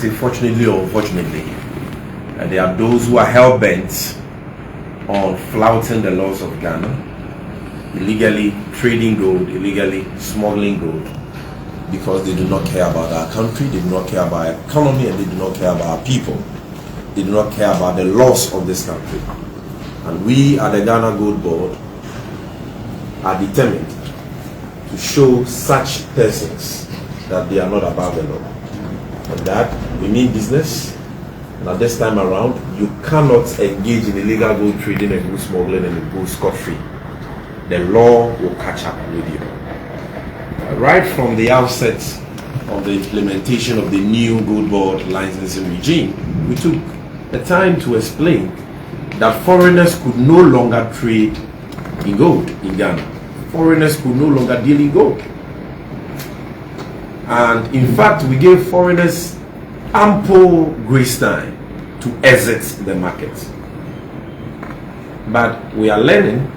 say fortunately or unfortunately, there are those who are hell-bent on flouting the laws of Ghana, illegally trading gold, illegally smuggling gold, because they do not care about our country, they do not care about our economy, and they do not care about our people. They do not care about the laws of this country. And we at the Ghana Gold Board are determined to show such persons that they are not above the law. And that we mean business. And at this time around, you cannot engage in illegal gold trading and gold smuggling and go scot-free. The law will catch up with you. Right from the outset of the implementation of the new Gold Board licensing regime, we took the time to explain that foreigners could no longer trade in gold in Ghana. Foreigners could no longer deal in gold. And in fact, we gave foreigners ample grace time to exit the market. But we are learning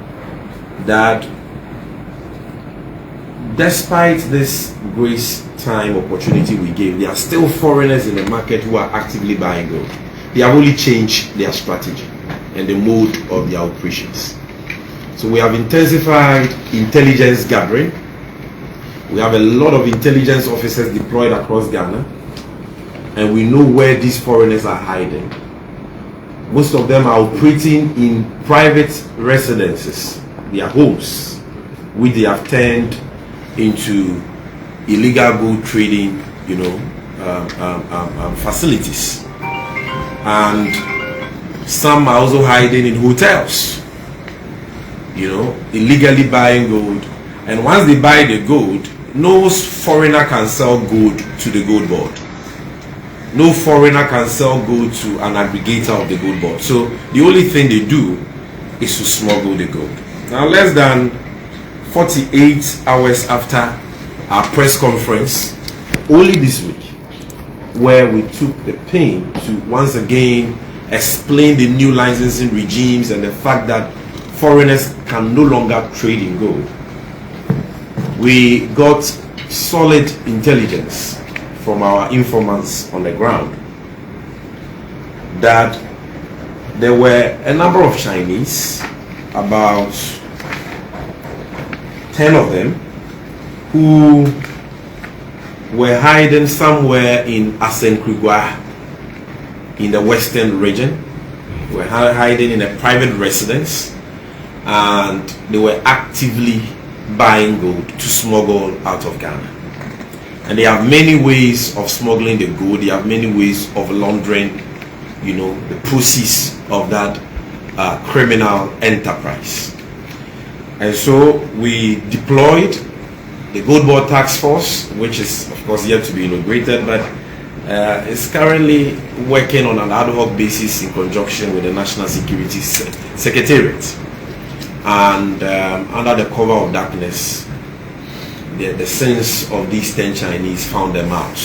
that despite this grace time opportunity we gave, there are still foreigners in the market who are actively buying gold. They have only changed their strategy and the mode of their operations. So we have intensified intelligence gathering. We have a lot of intelligence officers deployed across Ghana, and we know where these foreigners are hiding. Most of them are operating in private residences, their homes, which they have turned into illegal gold trading, facilities. And some are also hiding in hotels, illegally buying gold. And once they buy the gold, no foreigner can sell gold to the gold board. No foreigner can sell gold to an aggregator of the gold board. So the only thing they do is to smuggle the gold. Now, less than 48 hours after our press conference, only this week, where we took the pain to once again explain the new licensing regimes and the fact that foreigners can no longer trade in gold, we got solid intelligence from our informants on the ground that there were a number of Chinese, about 10 of them, who were hiding somewhere in Asenkrigwa in the western region. They were hiding in a private residence, and they were actively buying gold to smuggle out of Ghana. And they have many ways of smuggling the gold. They have many ways of laundering, the proceeds of that criminal enterprise. And so we deployed the Gold Board Task Force, which is of course yet to be inaugurated, but is currently working on an ad hoc basis in conjunction with the National Security Secretariat. And under the cover of darkness, the sins of these 10 Chinese found them out.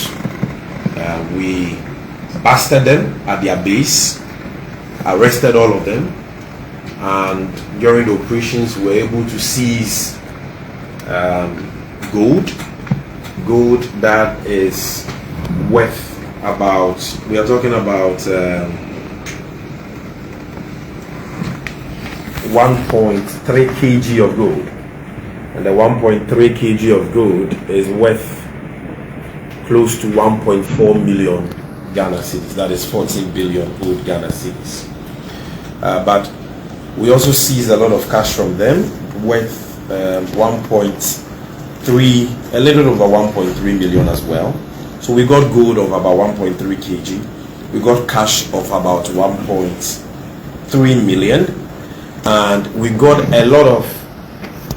We busted them at their base, arrested all of them, and during the operations we were able to seize gold that is worth about, we are talking about 1.3 kg of gold. And the 1.3 kg of gold is worth close to 1.4 million Ghana cedis. That is 14 billion old Ghana cedis. But we also seized a lot of cash from them, worth 1.3, a little over 1.3 million as well. So we got gold of about 1.3 kg. We got cash of about 1.3 million. And we got a lot of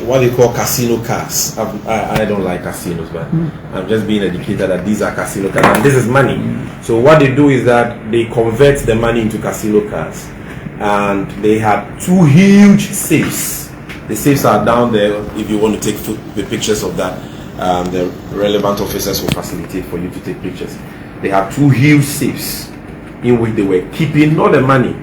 what they call casino cars. I don't like casinos, but I'm just being educated that these are casino cars, and this is money. So what they do is that they convert the money into casino cars, and they had 2 huge safes. The safes are down there. If you want to take the pictures of that, the relevant officers will facilitate for you to take pictures. They have 2 huge safes in which they were keeping not the money,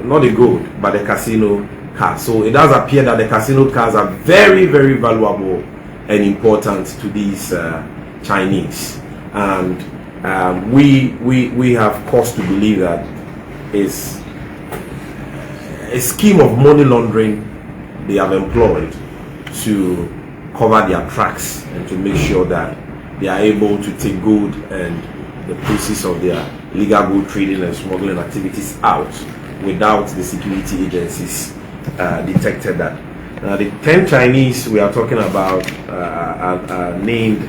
not the gold, but the casino cars. So it does appear that the casino cars are very, very valuable and important to these Chinese. And we have cause to believe that is a scheme of money laundering they have employed to cover their tracks and to make sure that they are able to take gold and the process of their illegal gold trading and smuggling activities out without the security agencies detected that. Now the 10 Chinese we are talking about are named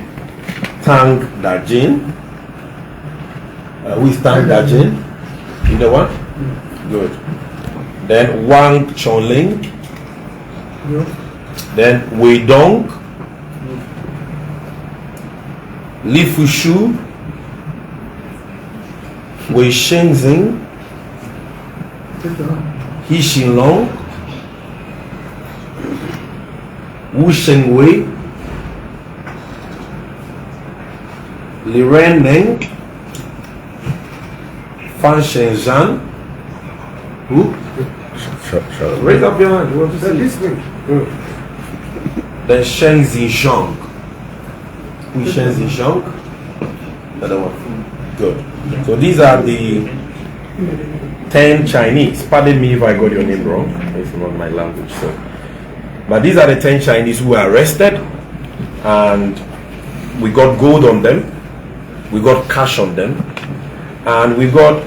Tang Dajin. Who is Tang Dajin? You know what? Good. Then Wang Chongling. Then Wei Dong. Li Fushu. Wei Shenzhen. He Xinlong. Wu Shengwei. Li Renmeng. Fan Shenzhan. Who? Raise up your hand. You want to see this thing? Then Sheng Zhishong. Who is Sheng Zhishong? Another one. Good. So these are the 10 Chinese. Pardon me if I got your name wrong. It's not my language. So, but these are the 10 Chinese who were arrested, and we got gold on them, we got cash on them, and we got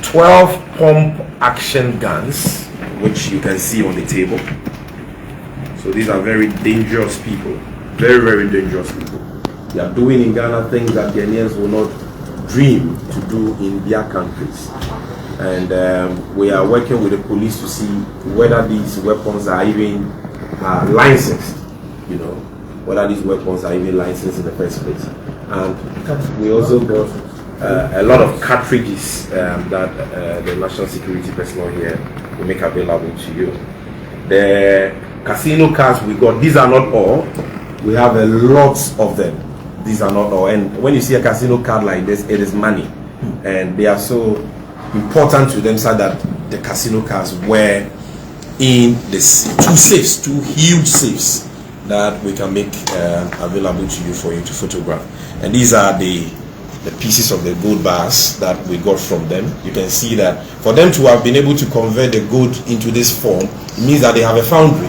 12 pump action guns, which you can see on the table. So these are very dangerous people, very, very dangerous people. They are doing in Ghana things that Ghanaians will not dream to do in their countries. And we are working with the police to see whether these weapons are even licensed, you know, whether these weapons are even licensed in the first place. And we also got a lot of cartridges that the national security personnel here will make available to you. The casino cards we got, these are not all. We have a lot of them. These are not all. And when you see a casino card like this, it is money. And they are so important to them so that the casino cards were in the two safes, two huge safes that we can make available to you for you to photograph. And these are the pieces of the gold bars that we got from them. You can see that for them to have been able to convert the gold into this form, it means that they have a foundry.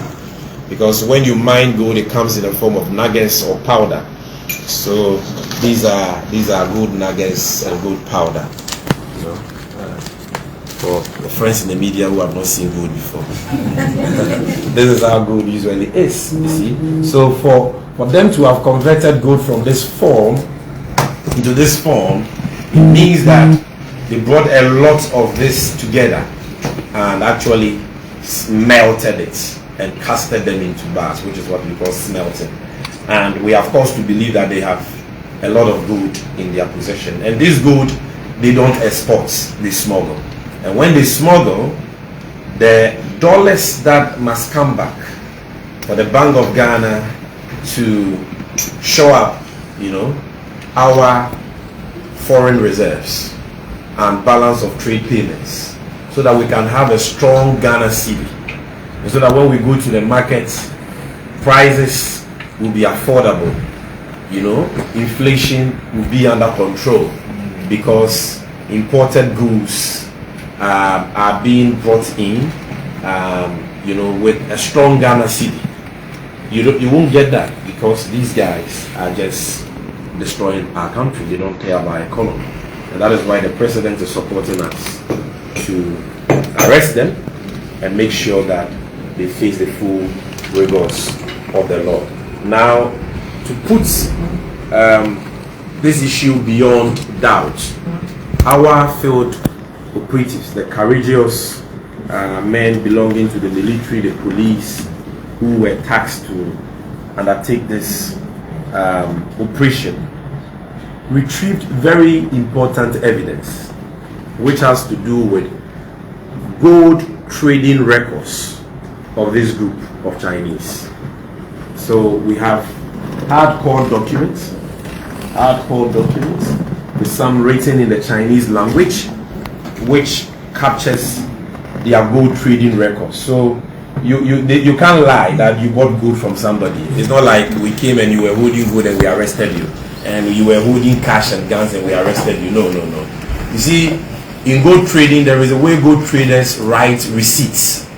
Because when you mine gold, it comes in the form of nuggets or powder. So these are gold nuggets and gold powder. You know, for the friends in the media who have not seen gold before, this is how gold usually is. You see, so for them to have converted gold from this form into this form, it means that they brought a lot of this together and actually melted it and casted them into bars, which is what we call smelting. And we have cause to believe that they have a lot of gold in their possession. And this gold, they don't export, they smuggle. And when they smuggle, the dollars that must come back for the Bank of Ghana to show up, you know, our foreign reserves and balance of trade payments, so that we can have a strong Ghana cedi, and so that when we go to the market, prices will be affordable, you know, inflation will be under control, because imported goods are being brought in, you know, with a strong Ghana cedi. You won't get that, because these guys are just destroying our country. They don't care about our economy, and that is why the president is supporting us to arrest them and make sure that they face the full rigors of the law. Now, to put this issue beyond doubt, our field operatives, the courageous men belonging to the military, the police, who were tasked to undertake this operation, retrieved very important evidence which has to do with gold trading records of this group of Chinese. So we have hardcore documents with some written in the Chinese language, which captures their gold trading records. So you can't lie that you bought gold from somebody. It's not like we came and you were holding gold and we arrested you. and you were holding cash and guns and we arrested you. No. You see, in gold trading, there is a way gold traders write receipts.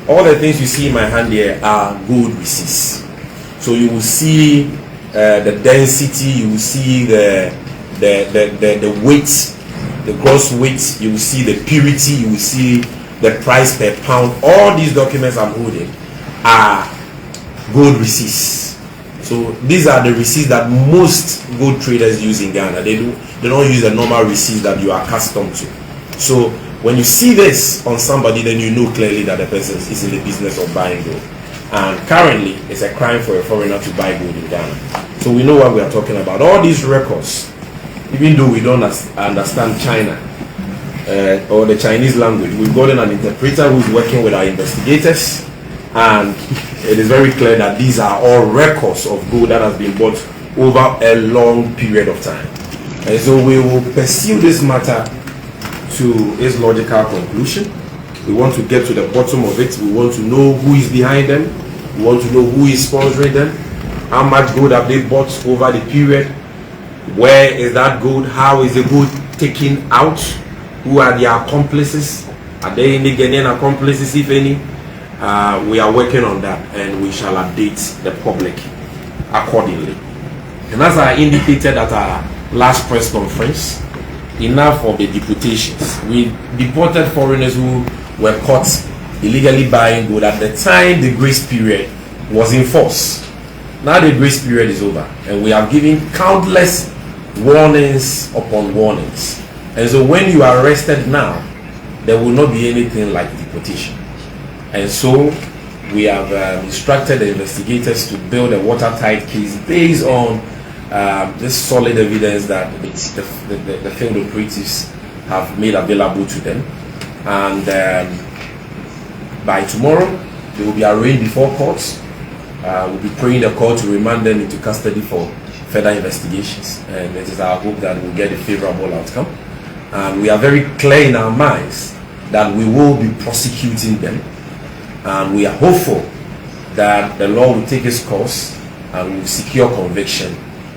All the things you see in my hand here are gold receipts. So you will see the density, you will see the weight, the gross weight, you will see the purity, you will see the price per pound. All these documents I'm holding are gold receipts. So these are the receipts that most gold traders use in Ghana. They don't use the normal receipts that you are accustomed to. So when you see this on somebody, then you know clearly that the person is in the business of buying gold. And currently, it's a crime for a foreigner to buy gold in Ghana. So we know what we are talking about. All these records, even though we don't understand China or the Chinese language, we've gotten an interpreter who's working with our investigators, and it is very clear that these are all records of gold that has been bought over a long period of time. And so we will pursue this matter to its logical conclusion. We want to get to the bottom of it. We want to know who is behind them. We want to know who is sponsoring them. How much gold have they bought over the period? Where is that gold? How is the gold taken out? Who are their accomplices? Are they any Ghanaian accomplices, if any? We are working on that, and we shall update the public accordingly. And as I indicated at our last press conference, enough of the deportations. We deported foreigners who were caught illegally buying gold at the time the grace period was in force. Now the grace period is over, and we have given countless warnings upon warnings. And so when you are arrested now, there will not be anything like deportation. And so we have instructed the investigators to build a watertight case based on this solid evidence that the field operatives have made available to them. And by tomorrow, they will be arraigned before courts. We'll be praying the court to remand them into custody for further investigations. And it is our hope that we'll get a favorable outcome. And we are very clear in our minds that we will be prosecuting them. And we are hopeful that the law will take its course and will secure conviction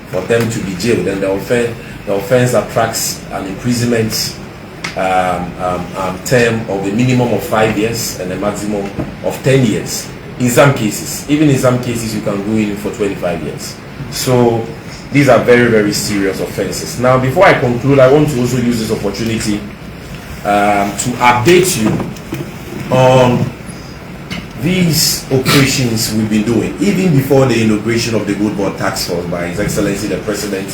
for them to be jailed. And the offense attracts an imprisonment term of a minimum of 5 years and a maximum of 10 years. In some cases, even in some cases, you can go in for 25 years. So these are very, very serious offenses. Now, before I conclude, I want to also use this opportunity to update you on these operations we've been doing, even before the inauguration of the Gold Board Task Force by His Excellency the President,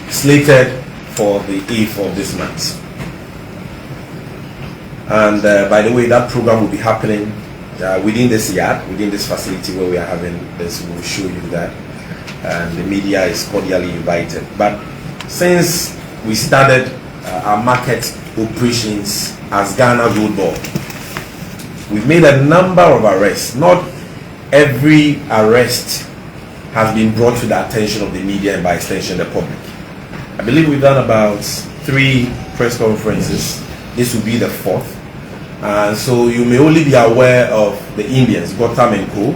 slated for the 8th of this month. And by the way, that program will be happening within this yard, within this facility where we are having this. We'll show you that. And the media is cordially invited. But since we started our market operations as Ghana Gold Board, we've made a number of arrests. Not every arrest has been brought to the attention of the media and by extension the public. I believe we've done about 3 press conferences. This will be the 4th. So you may only be aware of the Indians, Gotham and Co.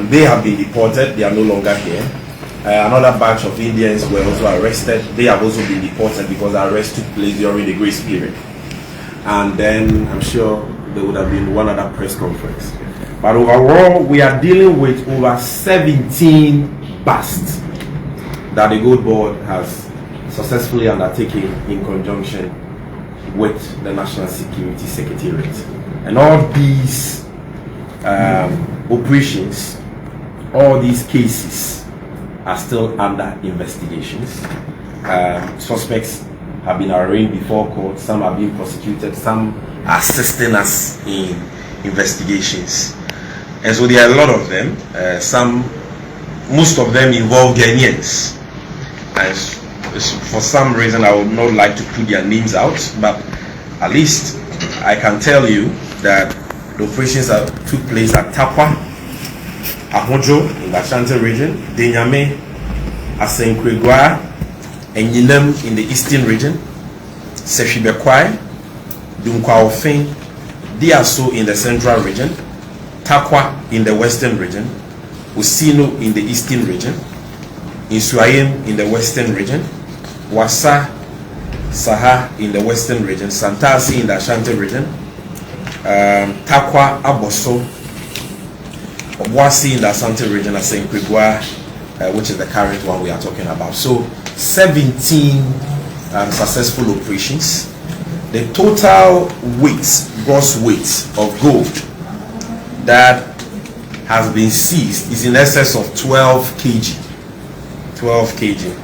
They have been deported. They are no longer here. Another batch of Indians were also arrested. They have also been deported because the arrest took place during the grace period. And then I'm sure there would have been one other press conference. But overall, we are dealing with over 17 busts that the Gold Board has successfully undertaken in conjunction with the National Security Secretariat. And all these operations, all these cases are still under investigations. Suspects have been arraigned before court, some are being prosecuted, some are assisting us in investigations. And so there are a lot of them. Most of them involve Ghanaians. And for some reason I would not like to put their names out, but at least I can tell you that the operations that took place at Takwa, Ahojo in the Ashanti region, Denyame, Asenkwegwa, and Yinem in the eastern region, Sefhibekwai, Dunkwaofin, Diaso in the central region, Takwa in the western region, Usino in the eastern region, Insuayim in the western region, Wasa Saha in the western region, Santasi in the Ashanti region, Takwa Aboso, Obwasi in the Asante region, Asenkrigwa, which is the current one we are talking about. So 17 successful operations. The total weight, gross weight of gold that has been seized is in excess of 12 kg. 12 kg.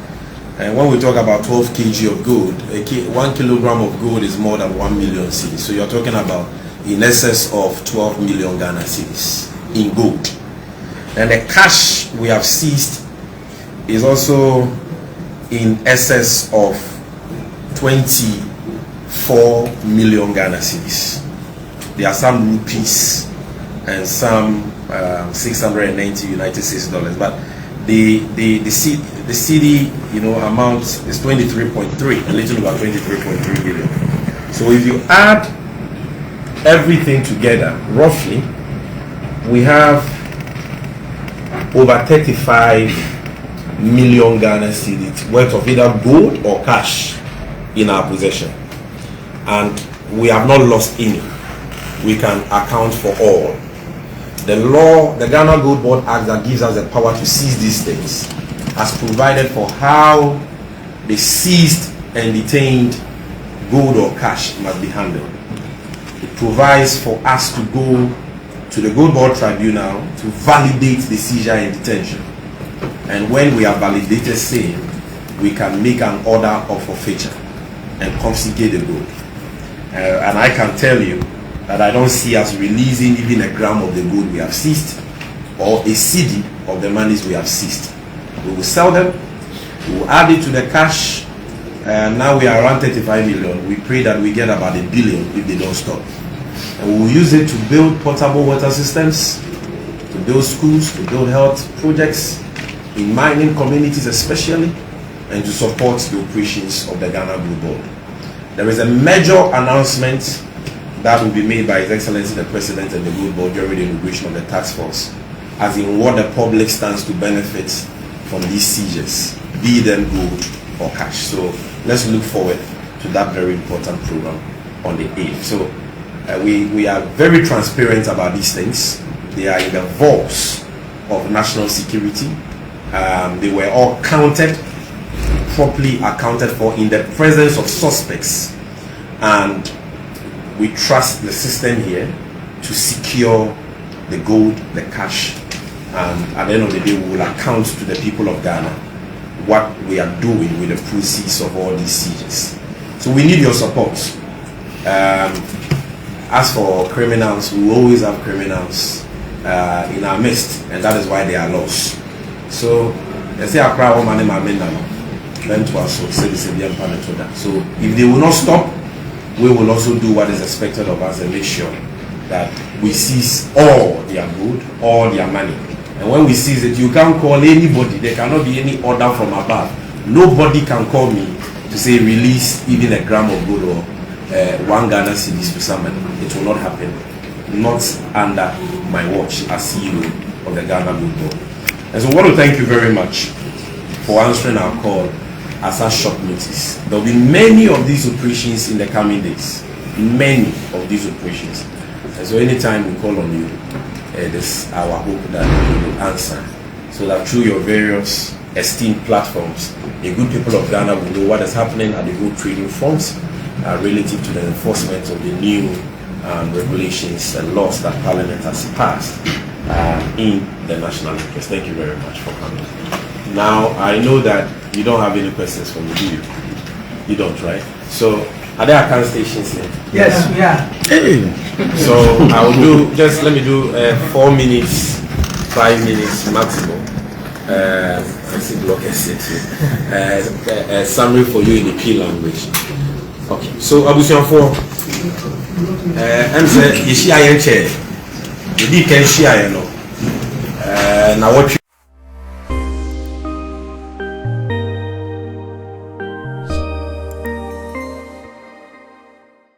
And when we talk about 12 kg of gold, 1 kilogram of gold is more than 1 million cedis. So you're talking about in excess of 12 million Ghana cedis in gold. And the cash we have seized is also in excess of 24 million Ghana cedis. There are some rupees and some 690 United States dollars, but the cedi, amount is 23.3, a little about 23.3 billion. So if you add everything together, roughly, we have over 35 million Ghana cedis worth of either gold or cash in our possession, and we have not lost any. We can account for all. The law, the Ghana Gold Board Act that gives us the power to seize these things, has provided for how the seized and detained gold or cash must be handled. It provides for us to go to the Gold Board Tribunal to validate the seizure and detention. And when we have validated same, we can make an order of forfeiture and confiscate the gold. And I can tell you that I don't see us releasing even a gram of the gold we have seized or a cedi of the monies we have seized. We will sell them, we will add it to the cash, and now we are around 35 million. We pray that we get about 1 billion if they don't stop. And we will use it to build potable water systems, to build schools, to build health projects, in mining communities especially, and to support the operations of the Ghana Gold Board. There is a major announcement that will be made by His Excellency the President and the Gold Board during the inauguration of the task force, as in what the public stands to benefit from these seizures, be them gold or cash. So let's look forward to that very important program on the 8th. So we are very transparent about these things. They are in the vaults of national security. They were all counted, properly accounted for in the presence of suspects, and we trust the system here to secure the gold, the cash, and at the end of the day we will account to the people of Ghana what we are doing with the proceeds of all these seizures. So we need your support. As for criminals, we will always have criminals in our midst, and that is why they are lost. So let's say I cry one man in my men then to us, so if they will not stop, we will also do what is expected of us and make sure that we seize all their gold, all their money. And when we seize it, you can't call anybody. There cannot be any order from above. Nobody can call me to say release even a gram of gold or 1 Ghana cedis to somebody. It will not happen. Not under my watch as CEO of the Ghana Gold Board. And so I want to thank you very much for answering our call at such short notice. There will be many of these operations in the coming days. Many of these operations. And so anytime we call on you, it is our hope that you will answer, so that through your various esteemed platforms, the good people of Ghana will know what is happening at the gold trading front relative to the enforcement of the new regulations and laws that Parliament has passed in the national interest. Thank you very much for coming. Now, I know that you don't have any questions for me, do you? You don't, right? So, are there account stations here? Yes, we are. So, I will do, just let me do 4 minutes, 5 minutes maximum. I see block a summary for you in the P language. Okay, so Abusian 4. I'm saying, you see, I am chair. You can share, now what you